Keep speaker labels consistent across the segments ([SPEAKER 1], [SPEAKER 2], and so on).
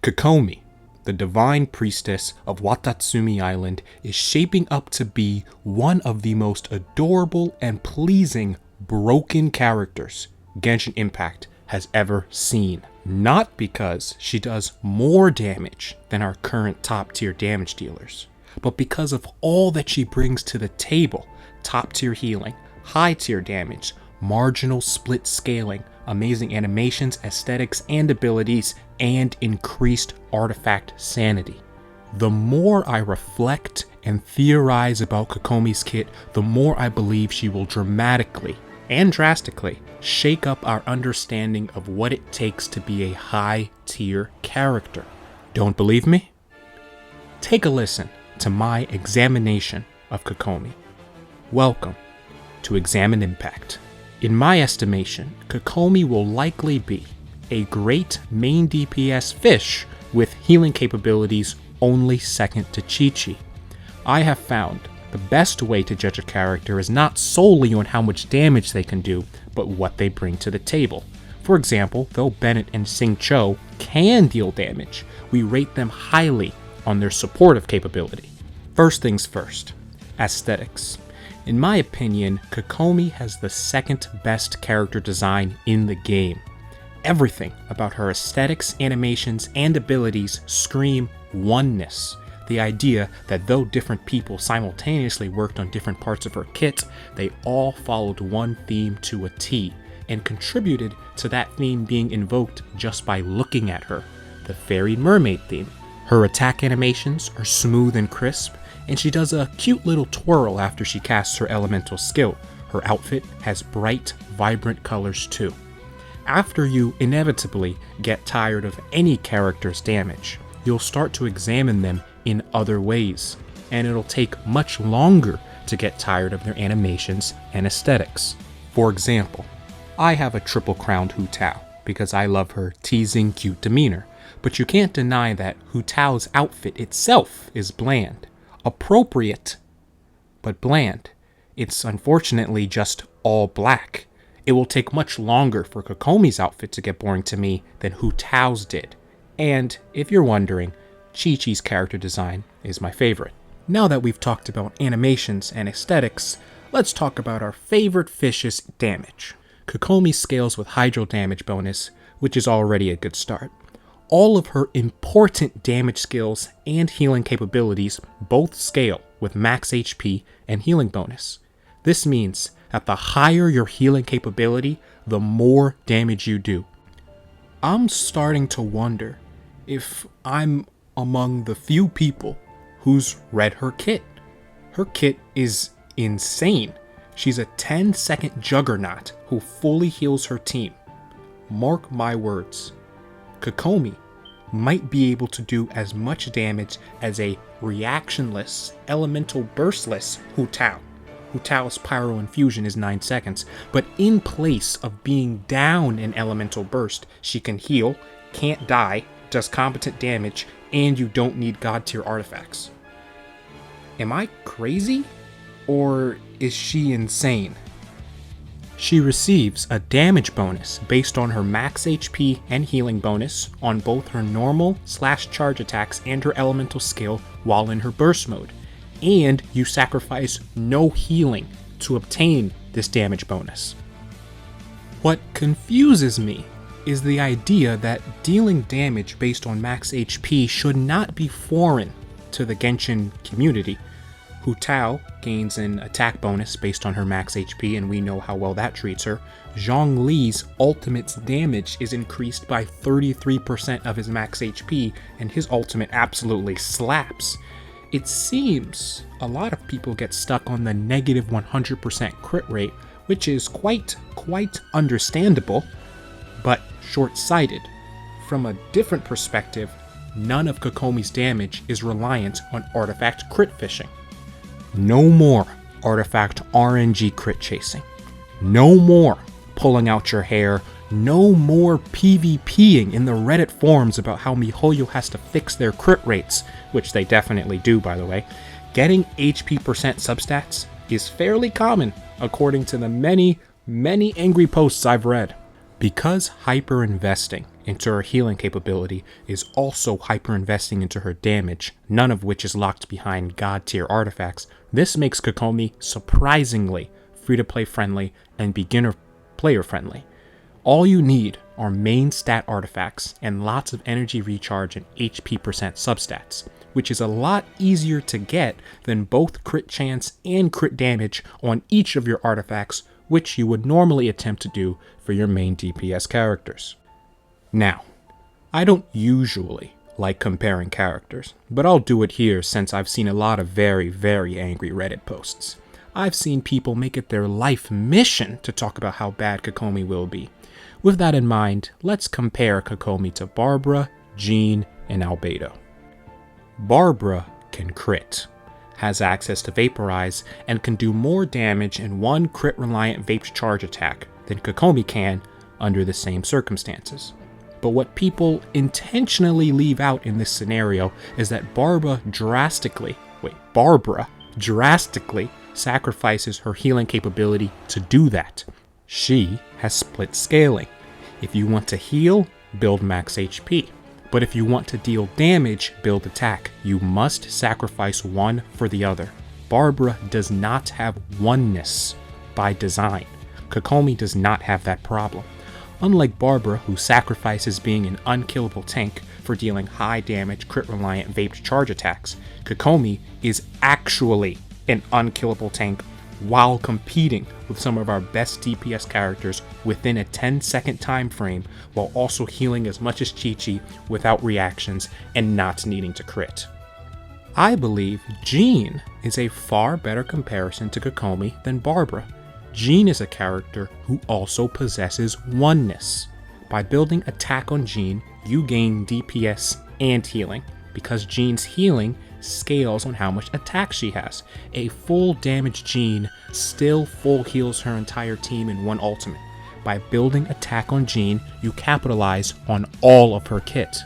[SPEAKER 1] Kokomi, the divine priestess of Watatsumi Island, is shaping up to be one of the most adorable and pleasing broken characters Genshin Impact has ever seen. Not because she does more damage than our current top tier damage dealers, but because of all that she brings to the table: top tier healing, high tier damage, marginal split scaling, amazing animations, aesthetics and abilities, and increased artifact sanity. The more I reflect and theorize about Kokomi's kit, the more I believe she will dramatically and drastically shake up our understanding of what it takes to be a high tier character. Don't believe me? Take a listen to my examination of Kokomi. Welcome to Examine Impact. In my estimation, Kokomi will likely be a great main DPS fish with healing capabilities only second to Chi-Chi. I have found the best way to judge a character is not solely on how much damage they can do, but what they bring to the table. For example, though Bennett and Xingqiu can deal damage, we rate them highly on their supportive capability. First things first, aesthetics. In my opinion, Kokomi has the second best character design in the game. Everything about her aesthetics, animations, and abilities scream oneness. The idea that though different people simultaneously worked on different parts of her kit, they all followed one theme to a T, and contributed to that theme being invoked just by looking at her: the fairy mermaid theme. Her attack animations are smooth and crisp, and she does a cute little twirl after she casts her elemental skill. Her outfit has bright, vibrant colors too. After you inevitably get tired of any character's damage, you'll start to examine them in other ways, and it'll take much longer to get tired of their animations and aesthetics. For example, I have a triple crowned Hu Tao because I love her teasing, cute demeanor, but you can't deny that Hu Tao's outfit itself is bland. Appropriate, but bland. It's unfortunately just all black. It will take much longer for Kokomi's outfit to get boring to me than Hu Tao's did. And if you're wondering, Chi-Chi's character design is my favorite. Now that we've talked about animations and aesthetics, let's talk about our favorite fish's damage. Kokomi scales with hydro damage bonus, which is already a good start. All of her important damage skills and healing capabilities both scale with max HP and healing bonus. This means that the higher your healing capability, the more damage you do. I'm starting to wonder if I'm among the few people who's read her kit. Her kit is insane. She's a 10-second juggernaut who fully heals her team. Mark my words, Kokomi might be able to do as much damage as a reactionless, elemental burstless Hu Tao. Hu Tao's pyro infusion is 9 seconds, but in place of being down an elemental burst, she can heal, can't die, does competent damage, and you don't need god tier artifacts. Am I crazy? Or is she insane? She receives a damage bonus based on her max HP and healing bonus on both her normal/charge attacks and her elemental skill while in her burst mode. And you sacrifice no healing to obtain this damage bonus. What confuses me is the idea that dealing damage based on max HP should not be foreign to the Genshin community. Hu Tao gains an attack bonus based on her max HP, and we know how well that treats her. Zhongli's ultimate's damage is increased by 33% of his max HP, and his ultimate absolutely slaps. It seems a lot of people get stuck on the negative 100% crit rate, which is quite understandable, but short-sighted. From a different perspective, none of Kokomi's damage is reliant on artifact crit fishing. No more artifact RNG crit chasing. No more pulling out your hair. No more PvPing in the Reddit forums about how MiHoYo has to fix their crit rates, which they definitely do, by the way. Getting HP percent substats is fairly common, according to the many angry posts I've read. Because hyper-investing into her healing capability is also hyper investing into her damage, none of which is locked behind god tier artifacts, this makes Kokomi surprisingly free to play friendly and beginner player friendly. All you need are main stat artifacts and lots of energy recharge and HP percent substats, which is a lot easier to get than both crit chance and crit damage on each of your artifacts, which you would normally attempt to do for your main DPS characters. Now, I don't usually like comparing characters, but I'll do it here since I've seen a lot of very, very angry Reddit posts. I've seen people make it their life mission to talk about how bad Kokomi will be. With that in mind, let's compare Kokomi to Barbara, Jean, and Albedo. Barbara can crit, has access to Vaporize, and can do more damage in one crit-reliant vape charge attack than Kokomi can under the same circumstances. But what people intentionally leave out in this scenario is that Barbara drastically sacrifices her healing capability to do that. She has split scaling. If you want to heal, build max HP. But if you want to deal damage, build attack. You must sacrifice one for the other. Barbara does not have oneness by design. Kokomi does not have that problem. Unlike Barbara, who sacrifices being an unkillable tank for dealing high damage crit-reliant vaped charge attacks, Kokomi is actually an unkillable tank while competing with some of our best DPS characters within a 10-second time frame, while also healing as much as Chi-Chi without reactions and not needing to crit. I believe Jean is a far better comparison to Kokomi than Barbara. Jean is a character who also possesses oneness. By building attack on Jean, you gain DPS and healing, because Jean's healing scales on how much attack she has. A full damage Jean still full heals her entire team in one ultimate. By building attack on Jean, you capitalize on all of her kit.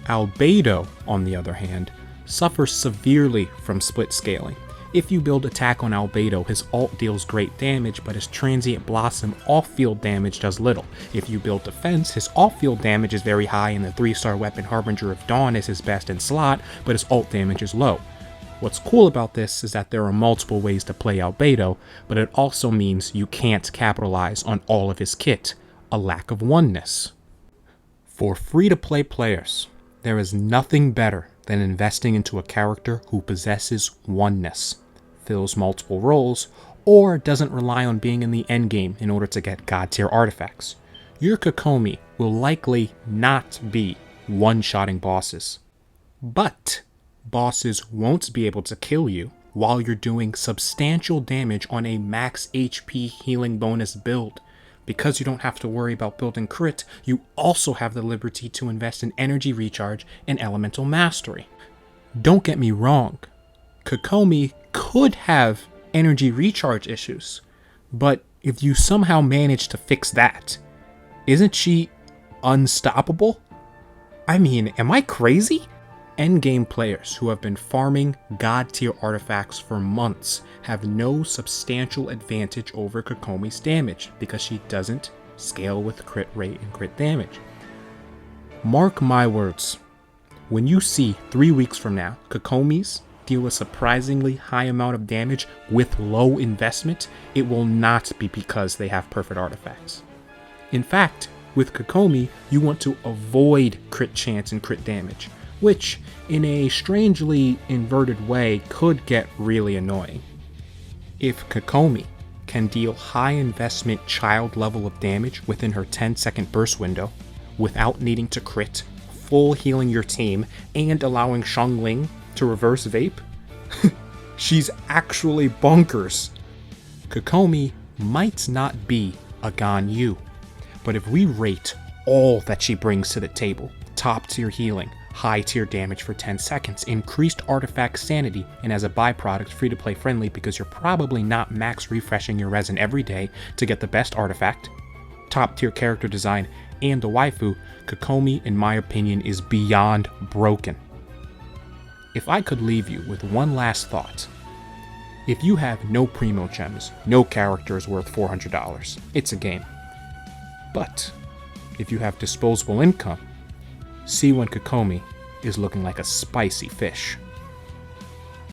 [SPEAKER 1] Albedo, on the other hand, suffers severely from split scaling. If you build attack on Albedo, his ult deals great damage, but his transient blossom off-field damage does little. If you build defense, his off-field damage is very high and the 3-star weapon Harbinger of Dawn is his best in slot, but his ult damage is low. What's cool about this is that there are multiple ways to play Albedo, but it also means you can't capitalize on all of his kit, a lack of oneness. For free-to-play players, there is nothing better than investing into a character who possesses oneness, fills multiple roles, or doesn't rely on being in the endgame in order to get god tier artifacts. Your Kokomi will likely not be one-shotting bosses, but bosses won't be able to kill you while you're doing substantial damage on a max HP healing bonus build. Because you don't have to worry about building crit, you also have the liberty to invest in energy recharge and elemental mastery. Don't get me wrong, Kokomi could have energy recharge issues, but if you somehow manage to fix that, isn't she unstoppable? I mean, am I crazy? Endgame players who have been farming god tier artifacts for months have no substantial advantage over Kokomi's damage because she doesn't scale with crit rate and crit damage. Mark my words, when you see 3 weeks from now Kokomi's deal a surprisingly high amount of damage with low investment, it will not be because they have perfect artifacts. In fact, with Kokomi, you want to avoid crit chance and crit damage, which, in a strangely inverted way, could get really annoying. If Kokomi can deal high investment child level of damage within her 10-second burst window, without needing to crit, full healing your team, and allowing Xiangling to reverse vape, she's actually bonkers. Kokomi might not be a Ganyu, but if we rate all that she brings to the table, top tier healing, high tier damage for 10 seconds, increased artifact sanity, and as a byproduct free to play friendly because you're probably not max refreshing your resin every day to get the best artifact, top tier character design, and the waifu, Kokomi in my opinion is beyond broken. If I could leave you with one last thought, if you have no primo gems, no character is worth $400. It's a game. But if you have disposable income, see when Kokomi is looking like a spicy fish.